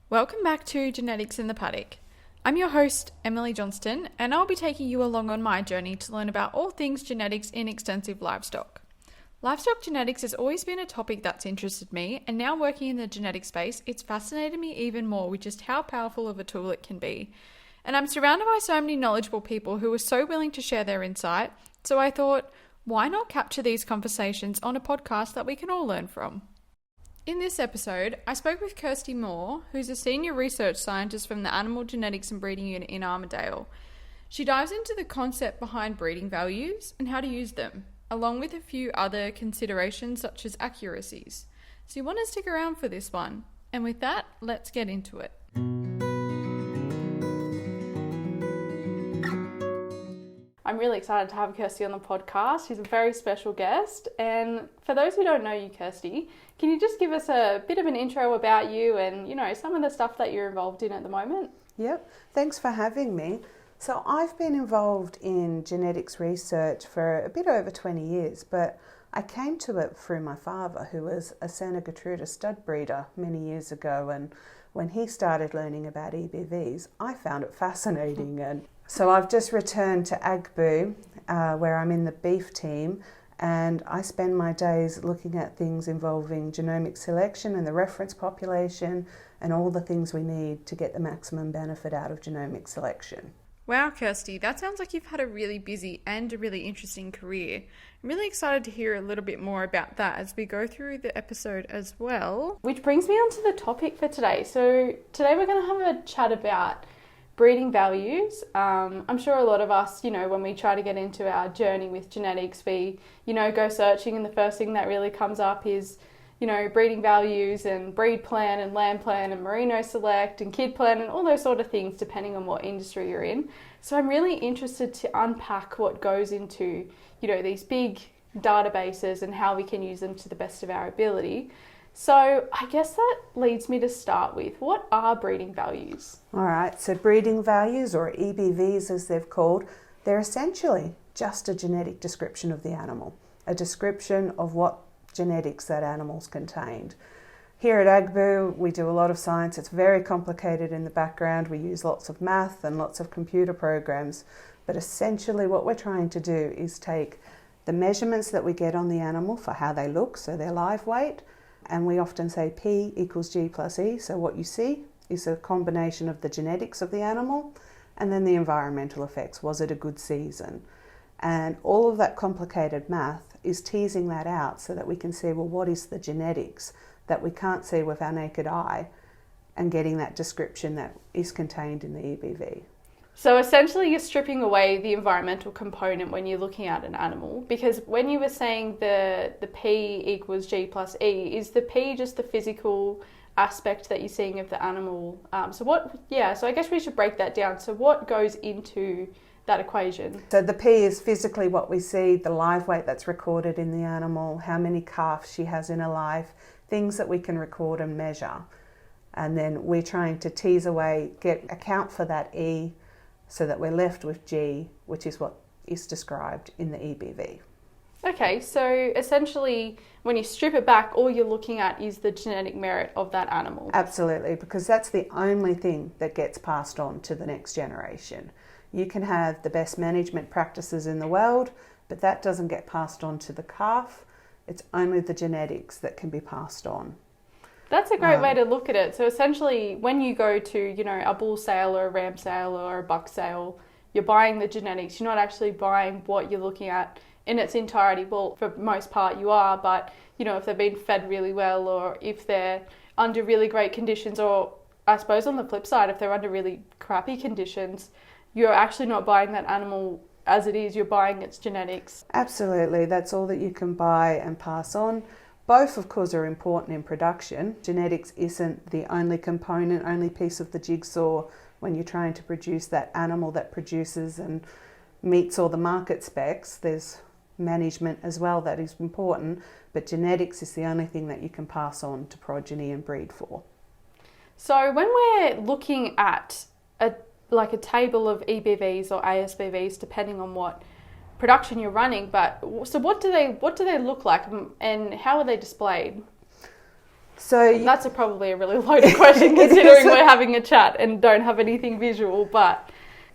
Welcome back to Genetics in the Paddock. I'm your host, Emily Johnston, and I'll be taking you along on my journey to learn about all things genetics in extensive livestock. Livestock genetics has always been a topic that's interested me, and now working in the genetic space, it's fascinated me even more with just how powerful of a tool it can be. And I'm surrounded by so many knowledgeable people who are so willing to share their insight, so I thought, why not capture these conversations on a podcast that we can all learn from? In this episode, I spoke with Kirsty Moore, who's a senior research scientist from the Animal Genetics and Breeding Unit in Armidale. She dives into the concept behind breeding values and how to use them, along with a few other considerations such as accuracies. So you want to stick around for this one. And with that, let's get into it. I'm really excited to have Kirsty on the podcast. She's a very special guest. And for those who don't know you, Kirsty, can you just give us a bit of an intro about you and, some of the stuff that you're involved in at the moment? Yep, thanks for having me. So I've been involved in genetics research for a bit over 20 years, but I came to it through my father, who was a Santa Gertruda stud breeder many years ago. And when he started learning about EBVs, I found it fascinating. And so I've just returned to Agbu, where I'm in the beef team, and I spend my days looking at things involving genomic selection and the reference population and all the things we need to get the maximum benefit out of genomic selection. Wow, Kirsty, that sounds like you've had a really busy and a really interesting career. I'm really excited to hear a little bit more about that as we go through the episode as well. Which brings me on to the topic for today. So today we're going to have a chat about breeding values. I'm sure a lot of us, when we try to get into our journey with genetics, we, go searching, and the first thing that really comes up is, breeding values and breed plan and land plan and merino select and kid plan and all those sort of things depending on what industry you're in. So I'm really interested to unpack what goes into, these big databases and how we can use them to the best of our ability. So I guess that leads me to start with, what are breeding values? All right, so breeding values, or EBVs as they've called, they're essentially just a genetic description of the animal, a description of what genetics that animal's contained. Here at Agbu, we do a lot of science. It's very complicated in the background. We use lots of math and lots of computer programs, but essentially what we're trying to do is take the measurements that we get on the animal for how they look, so their live weight, and we often say P equals G plus E. So what you see is a combination of the genetics of the animal and then the environmental effects. Was it a good season? And all of that complicated math is teasing that out so that we can see, well, what is the genetics that we can't see with our naked eye, and getting that description that is contained in the EBV. So essentially you're stripping away the environmental component when you're looking at an animal, because when you were saying the P equals G plus E, is the P just the physical aspect that you're seeing of the animal? So I guess we should break that down. So what goes into that equation? So the P is physically what we see, the live weight that's recorded in the animal, how many calves she has in her life, things that we can record and measure. And then we're trying to tease away, account for that E, so that we're left with G, which is what is described in the EBV. Okay, so essentially when you strip it back, all you're looking at is the genetic merit of that animal. Absolutely, because that's the only thing that gets passed on to the next generation. You can have the best management practices in the world, but that doesn't get passed on to the calf. It's only the genetics that can be passed on. That's a great way to look at it. So essentially, when you go to, a bull sale or a ram sale or a buck sale, you're buying the genetics. You're not actually buying what you're looking at in its entirety. Well, for most part you are, but, if they've been fed really well, or if they're under really great conditions, or I suppose on the flip side, if they're under really crappy conditions, you're actually not buying that animal as it is, you're buying its genetics. Absolutely, that's all that you can buy and pass on. Both, of course, are important in production. Genetics isn't the only component, only piece of the jigsaw when you're trying to produce that animal that produces and meets all the market specs. There's management as well that is important, but genetics is the only thing that you can pass on to progeny and breed for. So when we're looking at a table of EBVs or ASVVs, depending on what production you're running, but so what do they look like, and how are they displayed? So that's probably a really loaded question considering we're having a chat and don't have anything visual, but...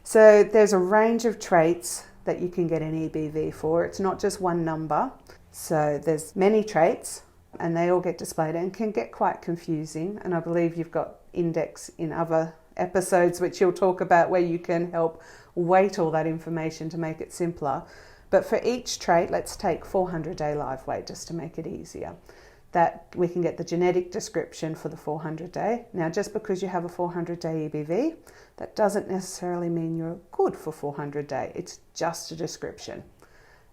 So there's a range of traits that you can get an EBV for. It's not just one number. So there's many traits and they all get displayed and can get quite confusing. And I believe you've got index in other episodes which you'll talk about where you can help weight all that information to make it simpler. But for each trait, let's take 400-day live weight just to make it easier. That we can get the genetic description for the 400-day. Now, just because you have a 400-day EBV, that doesn't necessarily mean you're good for 400-day. It's just a description.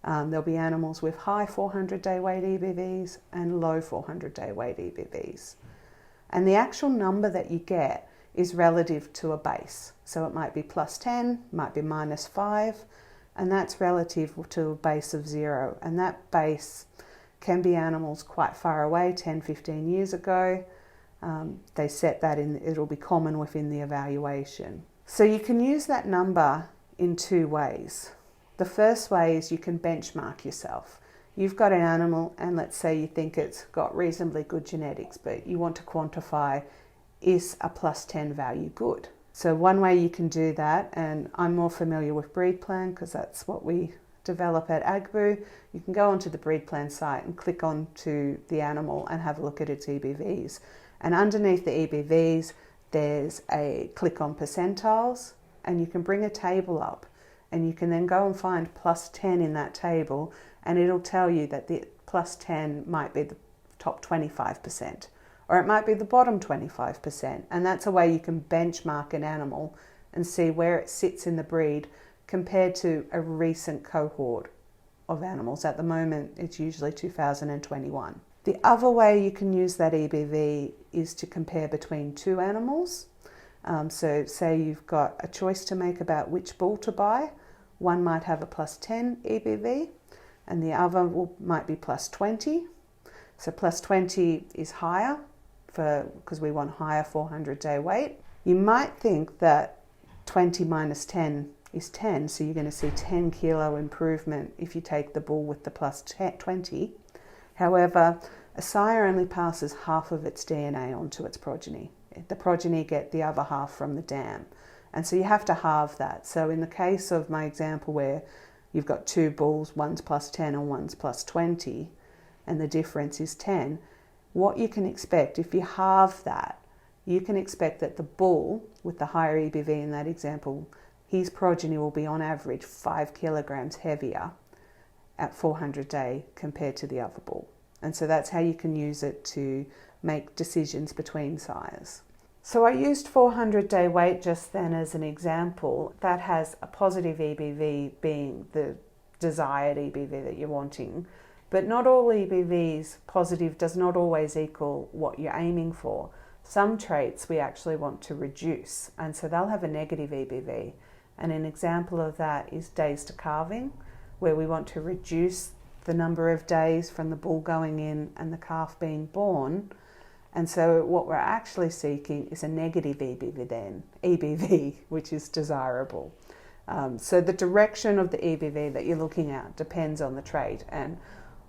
There'll be animals with high 400-day weight EBVs and low 400-day weight EBVs. And the actual number that you get is relative to a base. So it might be plus 10, might be minus 5, and that's relative to a base of 0. And that base can be animals quite far away, 10, 15 years ago. They set that in, it'll be common within the evaluation. So you can use that number in two ways. The first way is you can benchmark yourself. You've got an animal and let's say you think it's got reasonably good genetics, but you want to quantify, is a plus 10 value good? So one way you can do that, and I'm more familiar with breed plan because that's what we develop at AgBoo, you can go onto the breed plan site and click onto the animal and have a look at its EBVs. And underneath the EBVs, there's a click on percentiles, and you can bring a table up, and you can then go and find plus 10 in that table, and it'll tell you that the plus 10 might be the top 25%, or it might be the bottom 25%. And that's a way you can benchmark an animal and see where it sits in the breed compared to a recent cohort of animals. At the moment, it's usually 2021. The other way you can use that EBV is to compare between two animals. So say you've got a choice to make about which bull to buy. One might have a plus 10 EBV and the other might be plus 20. So plus 20 is higher because we want higher 400-day weight. You might think that 20 minus 10 is 10, so you're going to see 10 kilo improvement if you take the bull with the plus 20. However, a sire only passes half of its DNA onto its progeny. The progeny get the other half from the dam. And so you have to halve that. So in the case of my example where you've got two bulls, one's plus 10 and one's plus 20, and the difference is 10, what you can expect, if you halve that, you can expect that the bull with the higher EBV in that example, his progeny will be on average 5 kilograms heavier at 400-day compared to the other bull. And so that's how you can use it to make decisions between sires. So I used 400-day weight just then as an example. That has a positive EBV being the desired EBV that you're wanting. But not all EBVs positive does not always equal what you're aiming for. Some traits we actually want to reduce, and so they'll have a negative EBV. And an example of that is days to calving, where we want to reduce the number of days from the bull going in and the calf being born. And so what we're actually seeking is a negative EBV, which is desirable. So the direction of the EBV that you're looking at depends on the trait and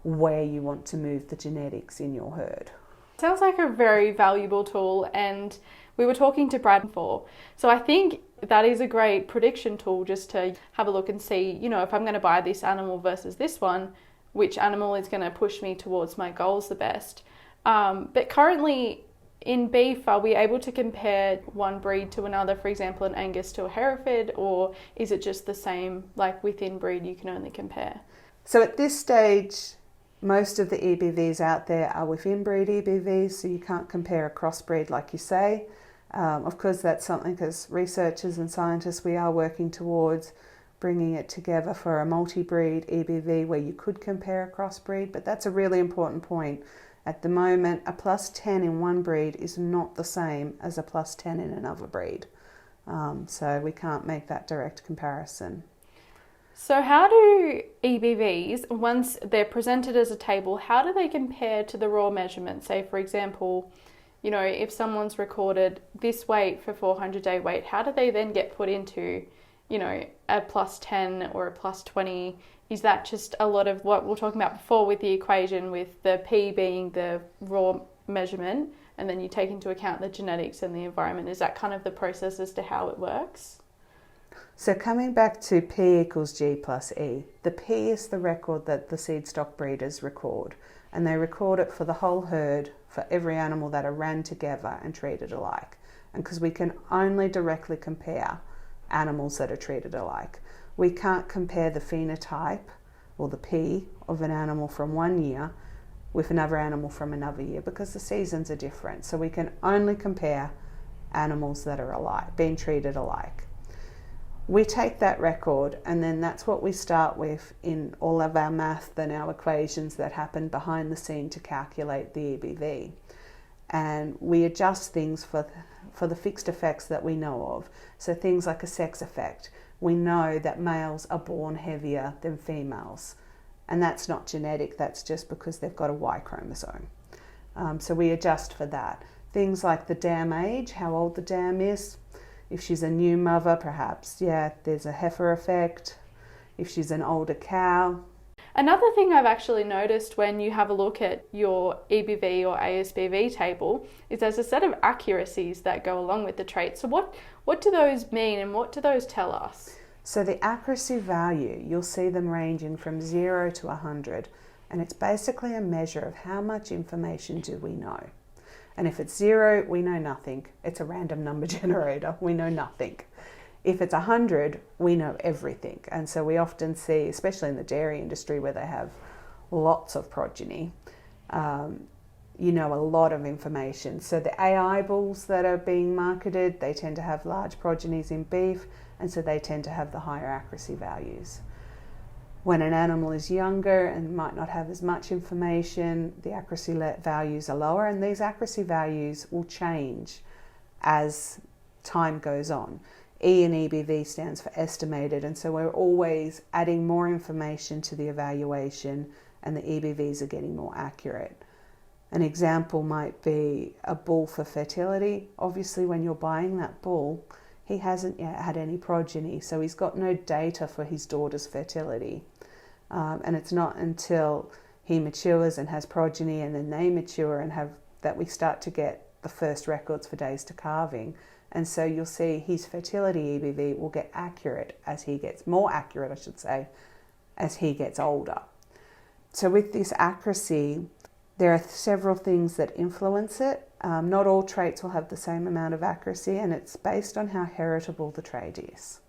where you want to move the genetics in your herd. Sounds like a very valuable tool, and we were talking to Brad before. So I think that is a great prediction tool just to have a look and see, you know, if I'm going to buy this animal versus this one, which animal is going to push me towards my goals the best. But currently in beef, are we able to compare one breed to another, for example, an Angus to a Hereford, or is it just the same, like within breed you can only compare? So at this stage, most of the EBVs out there are within breed EBVs, so you can't compare a crossbreed like you say. Of course, that's something as researchers and scientists we are working towards bringing it together for a multi-breed EBV where you could compare a crossbreed, but that's a really important point. At the moment, a plus 10 in one breed is not the same as a plus 10 in another breed. So we can't make that direct comparison. So how do EBVs, once they're presented as a table, how do they compare to the raw measurement? Say, for example, you know, if someone's recorded this weight for 400-day weight, how do they then get put into, you know, a plus 10 or a plus 20? Is that just a lot of what we were talking about before with the equation, with the P being the raw measurement, and then you take into account the genetics and the environment. Is that kind of the process as to how it works? So coming back to P equals G plus E, the P is the record that the seed stock breeders record, and they record it for the whole herd, for every animal that are ran together and treated alike. And because we can only directly compare animals that are treated alike, we can't compare the phenotype or the P of an animal from one year with another animal from another year because the seasons are different. So we can only compare animals that are alike, being treated alike. We take that record, and then that's what we start with in all of our math and our equations that happen behind the scene to calculate the EBV. And we adjust things for the fixed effects that we know of. So things like a sex effect. We know that males are born heavier than females. And that's not genetic, that's just because they've got a Y chromosome. So we adjust for that. Things like the dam age, how old the dam is. If she's a new mother, perhaps, there's a heifer effect. If she's an older cow. Another thing I've actually noticed when you have a look at your EBV or ASBV table is there's a set of accuracies that go along with the traits. So what do those mean and what do those tell us? So the accuracy value, you'll see them ranging from 0 to 100, and it's basically a measure of how much information do we know. And if it's 0, we know nothing. It's a random number generator. We know nothing. If it's 100, we know everything. And so we often see, especially in the dairy industry where they have lots of progeny, you know a lot of information. So the AI bulls that are being marketed, they tend to have large progenies in beef, and so they tend to have the higher accuracy values. When an animal is younger and might not have as much information, the accuracy values are lower, and these accuracy values will change as time goes on. E in EBV stands for estimated, and so we're always adding more information to the evaluation, and the EBVs are getting more accurate. An example might be a bull for fertility. Obviously, when you're buying that bull, he hasn't yet had any progeny, so he's got no data for his daughter's fertility. And it's not until he matures and has progeny and then they mature and have that we start to get the first records for days to calving. And so you'll see his fertility EBV will get accurate as he gets more accurate, I should say, as he gets older. So with this accuracy, there are several things that influence it. Not all traits will have the same amount of accuracy, and it's based on how heritable the trait is.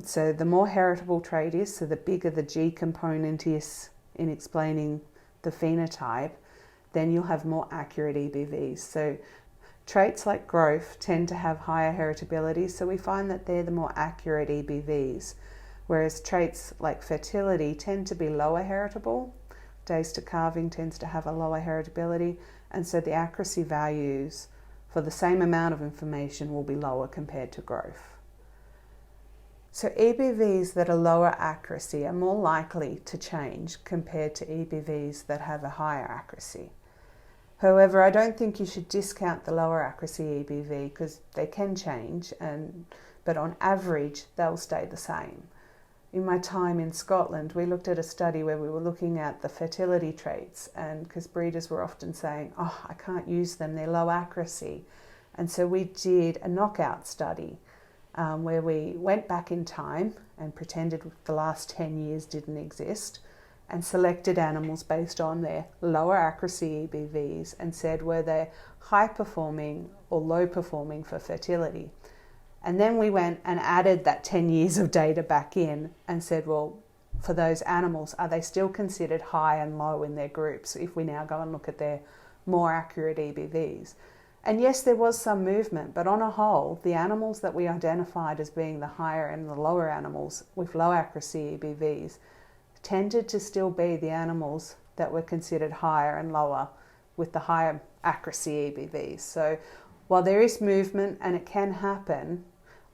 So the more heritable trait is, so the bigger the G component is in explaining the phenotype, then you'll have more accurate EBVs. So traits like growth tend to have higher heritability, so we find that they're the more accurate EBVs, whereas traits like fertility tend to be lower heritable. Days to calving tends to have a lower heritability, and so the accuracy values for the same amount of information will be lower compared to growth. So EBVs that are lower accuracy are more likely to change compared to EBVs that have a higher accuracy. However, I don't think you should discount the lower accuracy EBV because they can change, but on average they'll stay the same. In my time in Scotland, we looked at a study where we were looking at the fertility traits, and because breeders were often saying, I can't use them, they're low accuracy. And so we did a knockout study where we went back in time and pretended the last 10 years didn't exist and selected animals based on their lower accuracy EBVs and said were they high performing or low performing for fertility. And then we went and added that 10 years of data back in and said, well, for those animals, are they still considered high and low in their groups if we now go and look at their more accurate EBVs? And yes, there was some movement, but on a whole, the animals that we identified as being the higher and the lower animals with low accuracy EBVs tended to still be the animals that were considered higher and lower with the higher accuracy EBVs. So while there is movement and it can happen,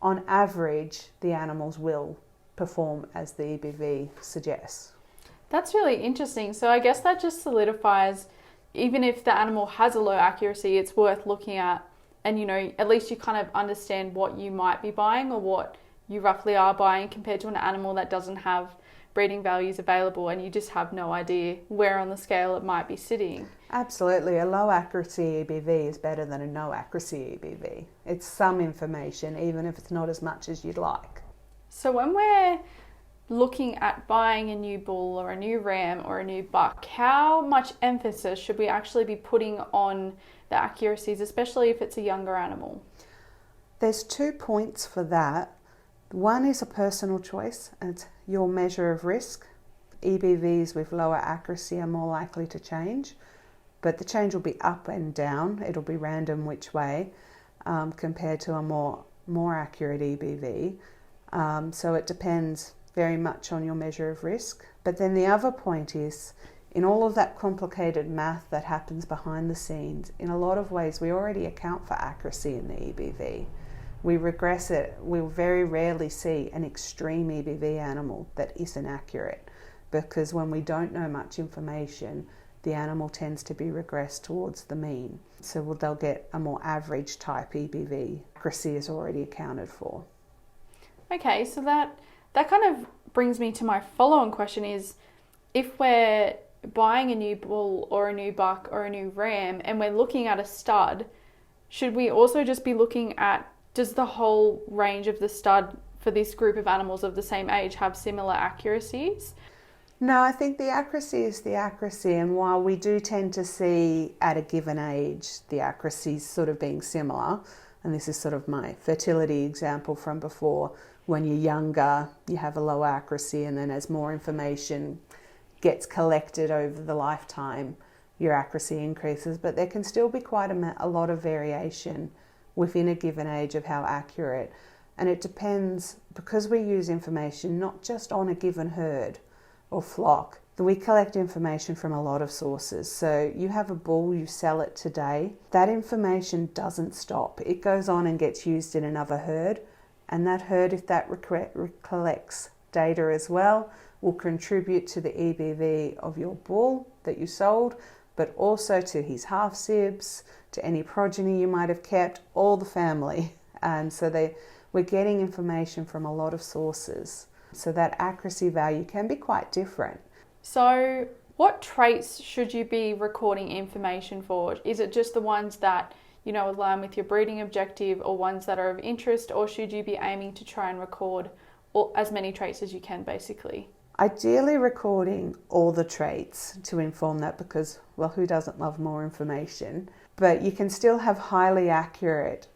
on average, the animals will perform as the EBV suggests. That's really interesting. So I guess that just solidifies, even if the animal has a low accuracy, it's worth looking at, and at least you kind of understand what you might be buying or what you roughly are buying compared to an animal that doesn't have breeding values available and you just have no idea where on the scale it might be sitting. Absolutely. A low accuracy EBV is better than a no accuracy EBV. It's some information, even if it's not as much as you'd like. So when we're looking at buying a new bull or a new ram or a new buck, how much emphasis should we actually be putting on the accuracies, especially if it's a younger animal? There's 2 points for that. One is a personal choice, and it's your measure of risk. EBVs with lower accuracy are more likely to change, but the change will be up and down. It'll be random which way compared to a more accurate EBV. So it depends very much on your measure of risk. But then the other point is, in all of that complicated math that happens behind the scenes, in a lot of ways we already account for accuracy in the EBV. We regress it. We'll very rarely see an extreme EBV animal that isn't accurate, because when we don't know much information, the animal tends to be regressed towards the mean. So they'll get a more average type EBV. Accuracy is already accounted for. Okay, so that kind of brings me to my follow-on question is, if we're buying a new bull or a new buck or a new ram and we're looking at a stud, should we also just be looking at, does the whole range of the stud for this group of animals of the same age have similar accuracies? No, I think the accuracy is the accuracy, and while we do tend to see at a given age the accuracies sort of being similar, and this is sort of my fertility example from before, when you're younger you have a low accuracy, and then as more information gets collected over the lifetime your accuracy increases, but there can still be quite a lot of variation within a given age of how accurate. And it depends, because we use information not just on a given herd or flock, we collect information from a lot of sources. So you have a bull, you sell it today, that information doesn't stop. It goes on and gets used in another herd, and that herd, if that collects data as well, will contribute to the EBV of your bull that you sold, but also to his half sibs, to any progeny you might have kept, all the family. And so we're getting information from a lot of sources. So that accuracy value can be quite different. So what traits should you be recording information for? Is it just the ones that, you know, align with your breeding objective, or ones that are of interest, or should you be aiming to try and record as many traits as you can, basically? Ideally recording all the traits to inform that, because, well, who doesn't love more information? But you can still have highly accurate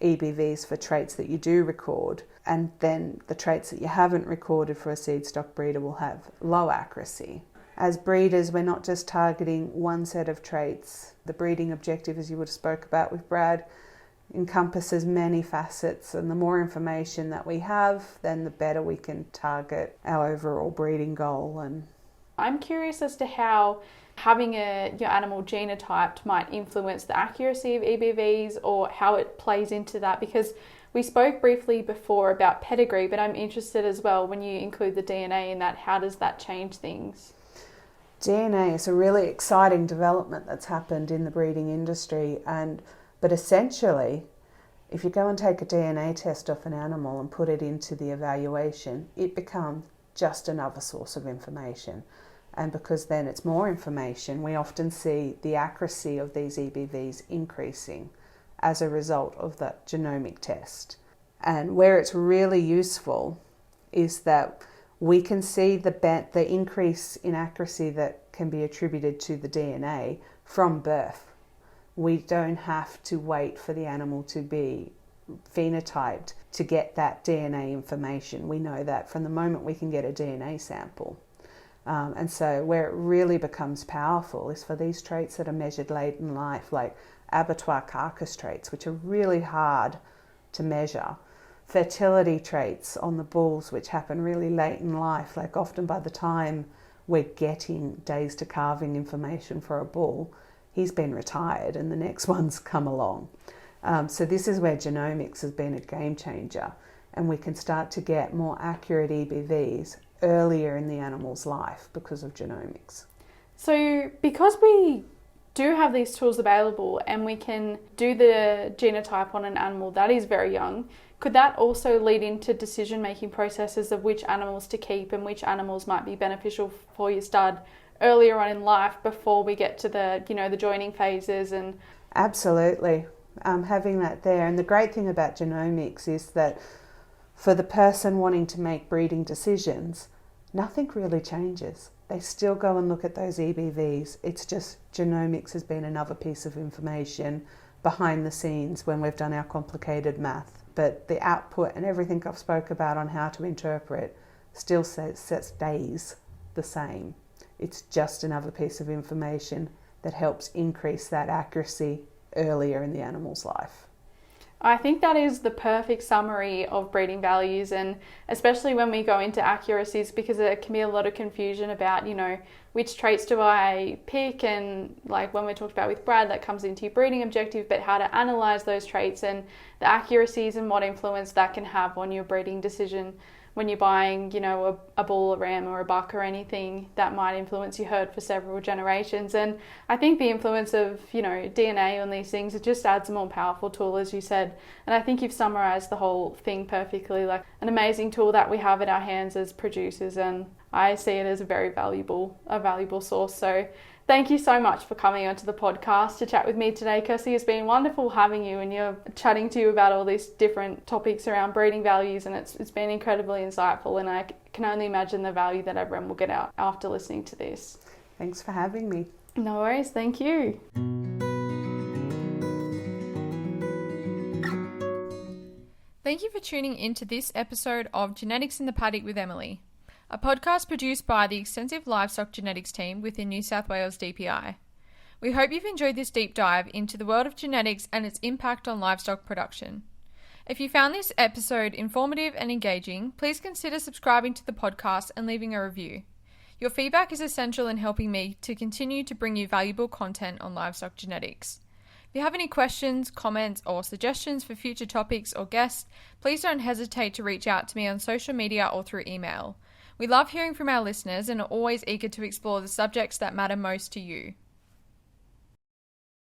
EBVs for traits that you do record, and then the traits that you haven't recorded for a seed stock breeder will have low accuracy. As breeders, we're not just targeting one set of traits. The breeding objective, as you would have spoke about with Brad, encompasses many facets, and the more information that we have, then the better we can target our overall breeding goal. And I'm curious as to how having your animal genotyped might influence the accuracy of EBVs, or how it plays into that, because we spoke briefly before about pedigree, but I'm interested as well, when you include the DNA in that, how does that change things? DNA is a really exciting development that's happened in the breeding industry, but essentially, if you go and take a DNA test off an animal and put it into the evaluation, it becomes just another source of information. And because then it's more information, we often see the accuracy of these EBVs increasing as a result of that genomic test. And where it's really useful is that we can see the increase in accuracy that can be attributed to the DNA from birth. We don't have to wait for the animal to be phenotyped to get that DNA information. We know that from the moment we can get a DNA sample. And so where it really becomes powerful is for these traits that are measured late in life, like abattoir carcass traits, which are really hard to measure. Fertility traits on the bulls, which happen really late in life, like often by the time we're getting days to calving information for a bull, he's been retired and the next one's come along. So this is where genomics has been a game changer, and we can start to get more accurate EBVs earlier in the animal's life because of genomics. So because we do have these tools available and we can do the genotype on an animal that is very young, could that also lead into decision-making processes of which animals to keep and which animals might be beneficial for your stud earlier on in life before we get to the, the joining phases? And absolutely, having that there. And the great thing about genomics is that for the person wanting to make breeding decisions, nothing really changes. They still go and look at those EBVs. It's just genomics has been another piece of information behind the scenes when we've done our complicated math. But the output and everything I've spoke about on how to interpret still stays the same. It's just another piece of information that helps increase that accuracy earlier in the animal's life. I think that is the perfect summary of breeding values, and especially when we go into accuracies, because there can be a lot of confusion about, which traits do I pick, and like when we talked about with Brad, that comes into your breeding objective, but how to analyse those traits and the accuracies and what influence that can have on your breeding decision when you're buying, a bull, a ram or a buck or anything that might influence your herd for several generations. And I think the influence of, DNA on these things, it just adds a more powerful tool, as you said. And I think you've summarised the whole thing perfectly, like an amazing tool that we have at our hands as producers. And I see it as a very valuable source. So thank you so much for coming onto the podcast to chat with me today, Kirsty. It's been wonderful having you, and you're chatting to you about all these different topics around breeding values, and it's been incredibly insightful, and I can only imagine the value that everyone will get out after listening to this. Thanks for having me. No worries, thank you. Thank you for tuning into this episode of Genetics in the Paddock with Emily, a podcast produced by the extensive livestock genetics team within New South Wales DPI. We hope you've enjoyed this deep dive into the world of genetics and its impact on livestock production. If you found this episode informative and engaging, please consider subscribing to the podcast and leaving a review. Your feedback is essential in helping me to continue to bring you valuable content on livestock genetics. If you have any questions, comments, or suggestions for future topics or guests, please don't hesitate to reach out to me on social media or through email. We love hearing from our listeners and are always eager to explore the subjects that matter most to you.